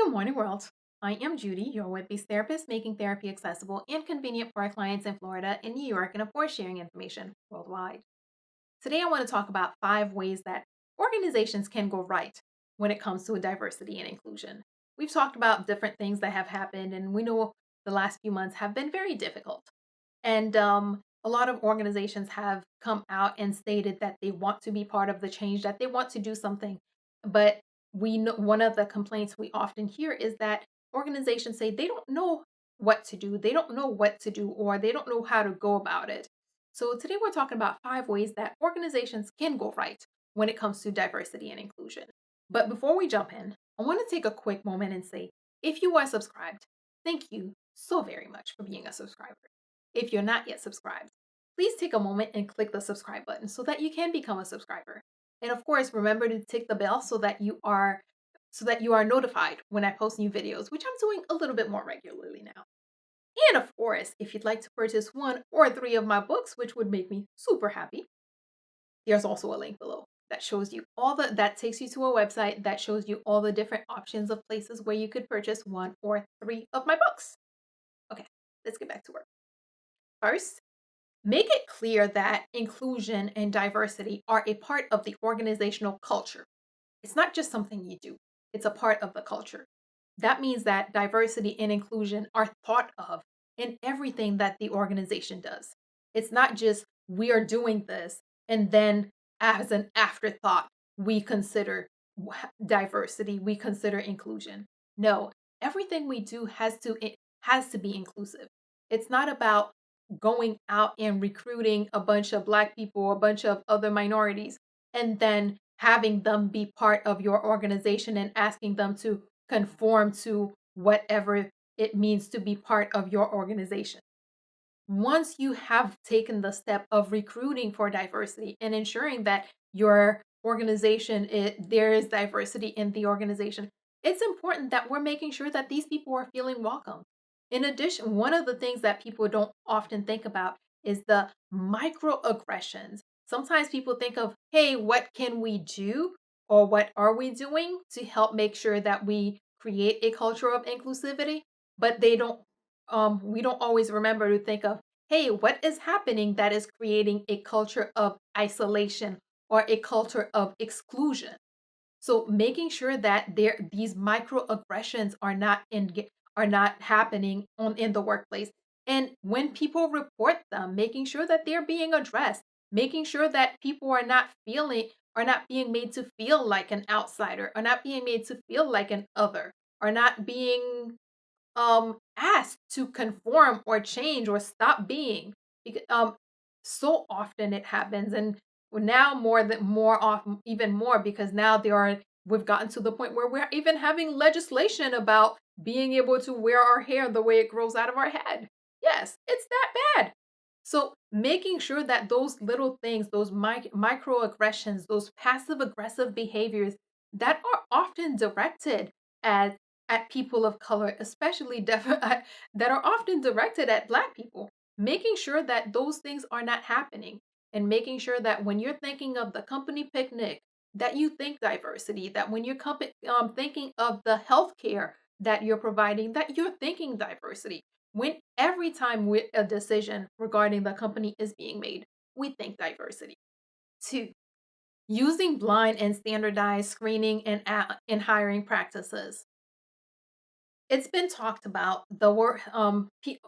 Good morning, world. I am Judy, your web based therapist, making therapy accessible and convenient for our clients in Florida and New York, and of course, sharing information worldwide. Today, I want to talk about 5 ways that organizations can go right when it comes to diversity and inclusion. We've talked about different things that have happened, and we know the last few months have been very difficult. And a lot of organizations have come out and stated that they want to be part of the change, that they want to do something. But we know one of the complaints we often hear is that organizations say they don't know what to do, they don't know what to do, or they don't know how to go about it. So today we're talking about 5 ways that organizations can go right when it comes to diversity and inclusion. But before we jump in, I want to take a quick moment and say if you are subscribed, thank you so very much for being a subscriber. If you're not yet subscribed, please take a moment and click the subscribe button so that you can become a subscriber. And of course, remember to tick the bell so that you are notified when I post new videos, which I'm doing a little bit more regularly now. And of course, if you'd like to purchase 1 or 3 of my books, which would make me super happy, there's also a link below that shows you that takes you to a website that shows you all the different options of places where you could purchase 1 or 3 of my books. Okay, let's get back to work. First, make it clear that inclusion and diversity are a part of the organizational culture. It's not just something you do, it's a part of the culture. That means that diversity and inclusion are thought of in everything that the organization does. It's not just we are doing this and then as an afterthought, we consider diversity, we consider inclusion. No, everything we do has to be inclusive. It's not about going out and recruiting a bunch of Black people, a bunch of other minorities, and then having them be part of your organization and asking them to conform to whatever it means to be part of your organization. Once you have taken the step of recruiting for diversity and ensuring that your organization there is diversity in the organization, it's important that we're making sure that these people are feeling welcome. In addition, one of the things that people don't often think about is the microaggressions. Sometimes people think of, hey, what can we do or what are we doing to help make sure that we create a culture of inclusivity? But we don't always remember to think of, hey, what is happening that is creating a culture of isolation or a culture of exclusion? So making sure that these microaggressions are not happening in the workplace. And when people report them, making sure that they're being addressed, making sure that people are not being made to feel like an outsider, are not being made to feel like an other, are not being asked to conform or change or stop being, because so often it happens, and now more often, even more, because now we've gotten to the point where we're even having legislation about being able to wear our hair the way it grows out of our head. Yes, it's that bad. So making sure that those little things, those microaggressions, those passive aggressive behaviors that are often directed at people of color, especially that are often directed at Black people, making sure that those things are not happening, and making sure that when you're thinking of the company picnic, that you think diversity, that when you're thinking of the healthcare that you're providing, that you're thinking diversity. When every time a decision regarding the company is being made, we think diversity. Two, using blind and standardized screening and hiring practices. It's been talked about the work.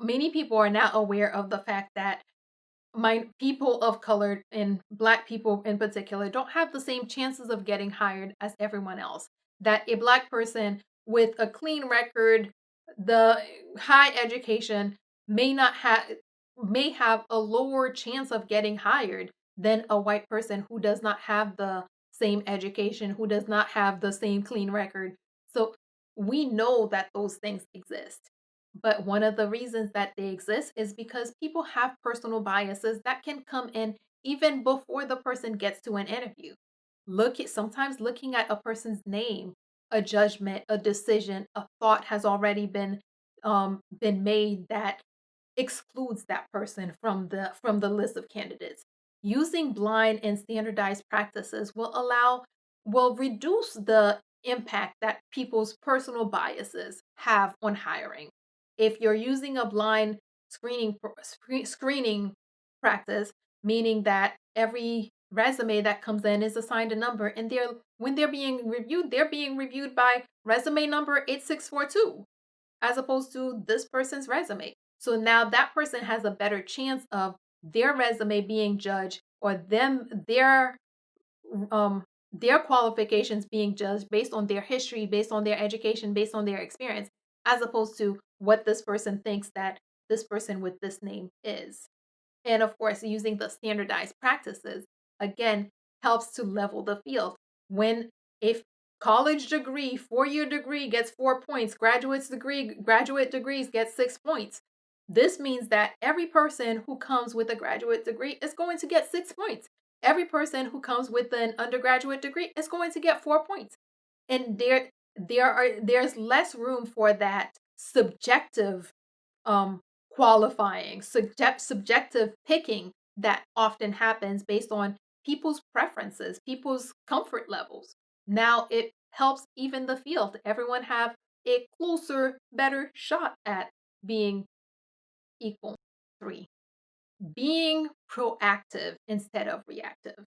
Many people are now aware of the fact that people of color and Black people in particular don't have the same chances of getting hired as everyone else. That a Black person with a clean record, the high education, may not have may have a lower chance of getting hired than a white person who does not have the same education, who does not have the same clean record. So we know that those things exist. But one of the reasons that they exist is because people have personal biases that can come in even before the person gets to an interview. Sometimes looking at a person's name, a judgment, a decision, a thought has already been made that excludes that person from the list of candidates. Using blind and standardized practices will reduce the impact that people's personal biases have on hiring. If you're using a blind screening practice, meaning that every resume that comes in is assigned a number, and when they're being reviewed by resume number 8642 as opposed to this person's resume. So now that person has a better chance of their resume being judged, or um their qualifications being judged based on their history, based on their education, based on their experience, as opposed to what this person thinks that this person with this name is. And of course, using the standardized practices again helps to level the field. When a college degree, 4-year degree gets 4 points, graduate degrees get 6 points. This means that every person who comes with a graduate degree is going to get 6 points. Every person who comes with an undergraduate degree is going to get 4 points. And there's less room for that subjective um qualifying, subjective picking that often happens based on people's preferences, people's comfort levels. Now it helps even the field. Everyone have a closer, better shot at being equal. 3, being proactive instead of reactive.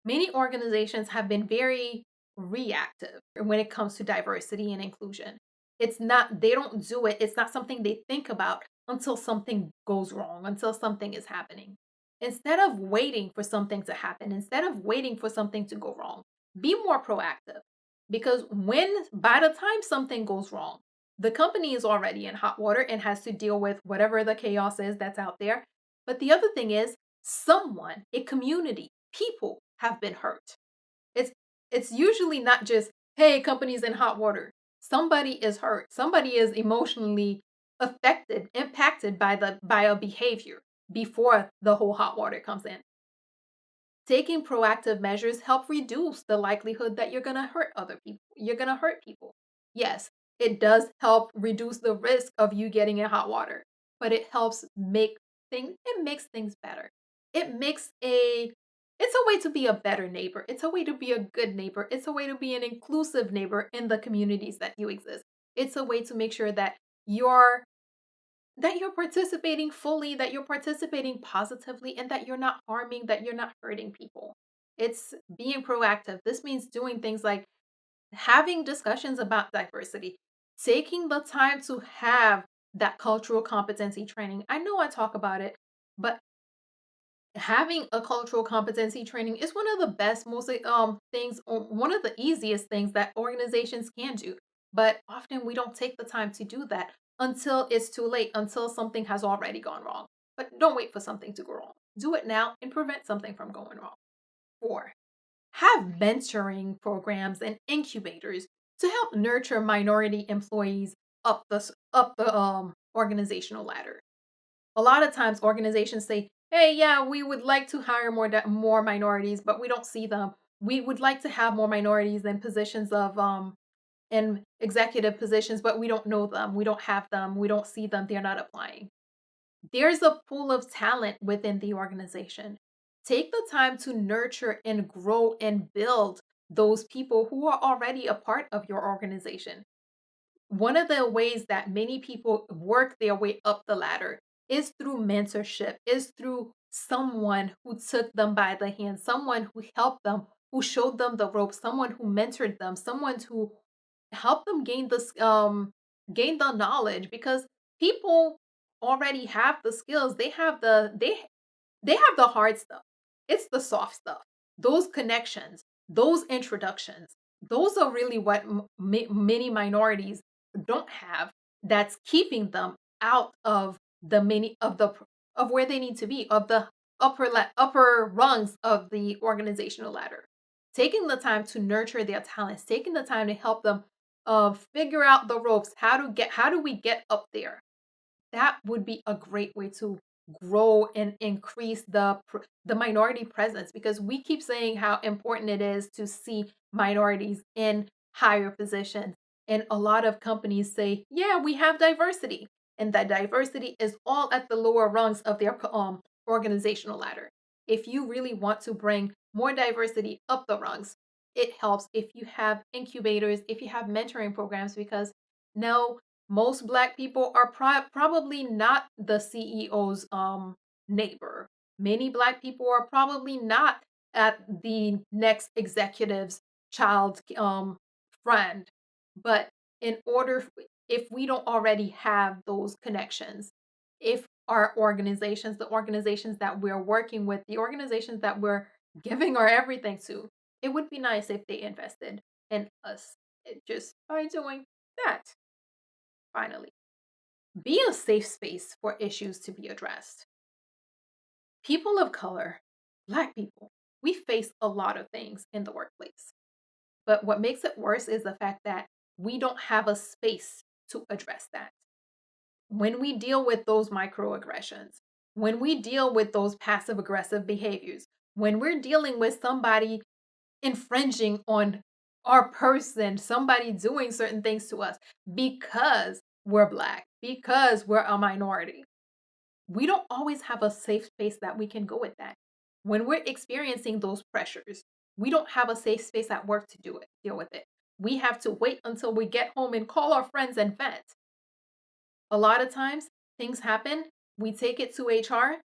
Many organizations have been very reactive when it comes to diversity and inclusion. They don't do it, it's not something they think about until something goes wrong, until something is happening. Instead of waiting for something to happen, instead of waiting for something to go wrong, be more proactive. Because by the time something goes wrong, the company is already in hot water and has to deal with whatever the chaos is that's out there. But the other thing is, someone, a community, people have been hurt. It's it's usually not just, hey, company's in hot water. Somebody is hurt. Somebody is emotionally affected, impacted by a behavior before the whole hot water comes in. Taking proactive measures help reduce the likelihood that you're going to hurt other people. You're going to hurt people. Yes, it does help reduce the risk of you getting in hot water, but it makes things better. It's a way to be a better neighbor. It's a way to be a good neighbor. It's a way to be an inclusive neighbor in the communities that you exist. It's a way to make sure that you're you're participating fully, that you're participating positively, and that you're not harming, that you're not hurting people. It's being proactive. This means doing things like having discussions about diversity, taking the time to have that cultural competency training. I know I talk about it, but having a cultural competency training is one of the best, most things, or one of the easiest things that organizations can do. But often we don't take the time to do that until it's too late, until something has already gone wrong. But don't wait for something to go wrong. Do it now and prevent something from going wrong. 4, have mentoring programs and incubators to help nurture minority employees up the organizational ladder. A lot of times organizations say, hey, yeah, we would like to hire more minorities, but we don't see them. We would like to have more minorities in positions of in executive positions, but we don't know them. We don't have them. We don't see them. They're not applying. There's a pool of talent within the organization. Take the time to nurture and grow and build those people who are already a part of your organization. One of the ways that many people work their way up the ladder is through mentorship, is through someone who took them by the hand, someone who helped them, who showed them the ropes, someone who mentored them, someone who helped them gain the knowledge, because people already have the skills. They have the hard stuff. It's the soft stuff. Those connections, those introductions, those are really what many minorities don't have, that's keeping them out of the many of where they need to be, of the upper rungs of the organizational ladder. Taking the time to nurture their talents, taking the time to help them figure out the ropes, how do we get up there? That would be a great way to grow and increase the minority presence, because we keep saying how important it is to see minorities in higher positions, and a lot of companies say, yeah, we have diversity, and that diversity is all at the lower rungs of their organizational ladder. If you really want to bring more diversity up the rungs, it helps if you have incubators, if you have mentoring programs, because no, most Black people are probably not the CEO's neighbor. Many Black people are probably not at the next executive's child friend. But in order, if we don't already have those connections, if our organizations, the organizations that we're working with, the organizations that we're giving our everything to, it would be nice if they invested in us just by doing that. Finally, be a safe space for issues to be addressed. People of color, Black people, we face a lot of things in the workplace. But what makes it worse is the fact that we don't have a space to address that. When we deal with those microaggressions, when we deal with those passive aggressive behaviors, when we're dealing with somebody infringing on our person, somebody doing certain things to us because we're Black, because we're a minority, we don't always have a safe space that we can go with that. When we're experiencing those pressures, we don't have a safe space at work to deal with it. We have to wait until we get home and call our friends and vent. A lot of times things happen, we take it to HR.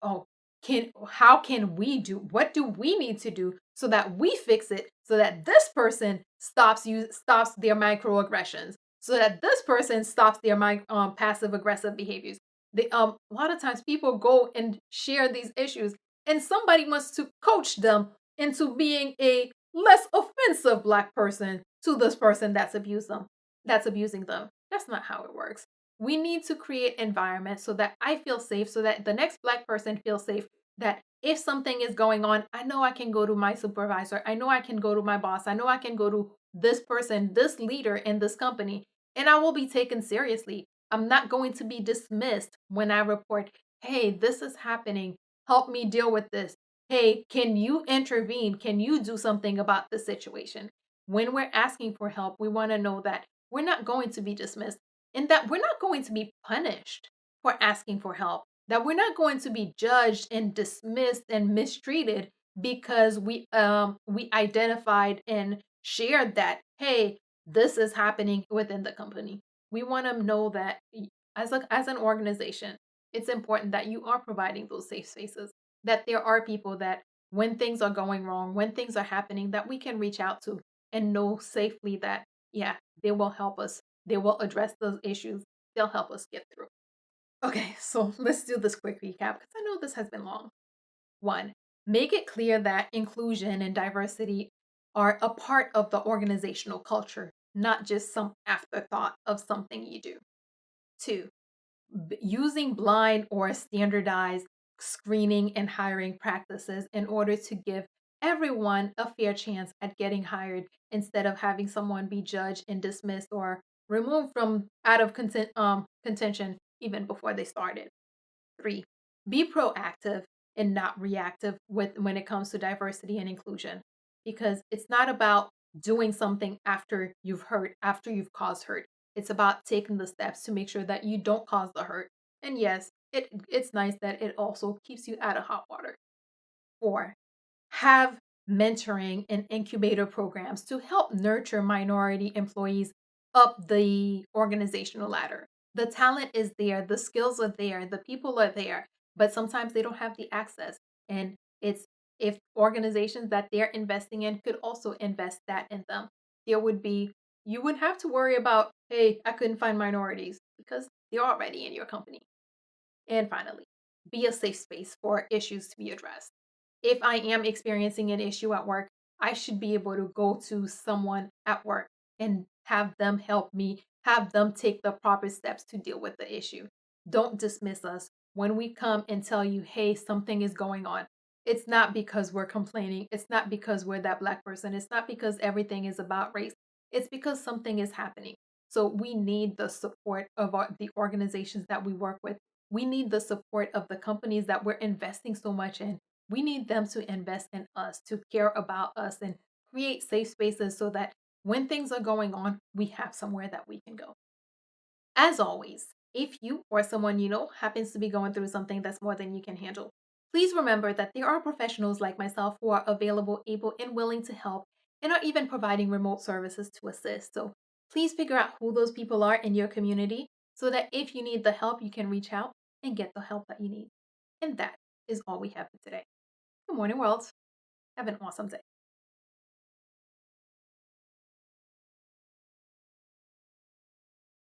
Oh, can how can we do, what do we need to do so that we fix it, so that this person stops their microaggressions, so that this person stops their passive aggressive behaviors. A lot of times people go and share these issues, and somebody wants to coach them into being a less offensive Black person to this person that's abusing them. That's not how it works. We need to create environments so that I feel safe, so that the next Black person feels safe, that if something is going on, I know I can go to my supervisor, I know I can go to my boss, I know I can go to this person, this leader in this company, and I will be taken seriously. I'm not going to be dismissed when I report, hey, this is happening, help me deal with this. Hey, can you intervene, can you do something about the situation? When we're asking for help, we want to know that we're not going to be dismissed, and that we're not going to be punished for asking for help, that we're not going to be judged and dismissed and mistreated because we identified and shared that, hey, this is happening within the company. We want to know that as an organization, it's important that you are providing those safe spaces, that there are people that when things are going wrong, when things are happening, that we can reach out to and know safely that, yeah, they will help us, they will address those issues. They'll help us get through. Okay, so let's do this quick recap because I know this has been long. One, make it clear that inclusion and diversity are a part of the organizational culture, not just some afterthought of something you do. Two, using blind or standardized screening and hiring practices in order to give everyone a fair chance at getting hired instead of having someone be judged and dismissed or removed from out of contention even before they started. Three, be proactive and not reactive when it comes to diversity and inclusion, because it's not about doing something after you've hurt, after you've caused hurt. It's about taking the steps to make sure that you don't cause the hurt. And yes, it's nice that it also keeps you out of hot water. Four, have mentoring and incubator programs to help nurture minority employees up the organizational ladder. The talent is there, the skills are there, the people are there, but sometimes they don't have the access. And it's if organizations that they're investing in could also invest that in them, there would be, you wouldn't have to worry about, hey, I couldn't find minorities because they're already in your company. And finally, be a safe space for issues to be addressed. If I am experiencing an issue at work, I should be able to go to someone at work and have them help me, have them take the proper steps to deal with the issue. Don't dismiss us when we come and tell you, hey, something is going on. It's not because we're complaining. It's not because we're that Black person. It's not because everything is about race. It's because something is happening. So we need the support of the organizations that we work with. We need the support of the companies that we're investing so much in. We need them to invest in us, to care about us, and create safe spaces so that when things are going on, we have somewhere that we can go. As always, if you or someone you know happens to be going through something that's more than you can handle, please remember that there are professionals like myself who are available, able, and willing to help. and are even providing remote services to assist. So please figure out who those people are in your community so that if you need the help, you can reach out and get the help that you need. And that is all we have for today. Good morning, world. Have an awesome day.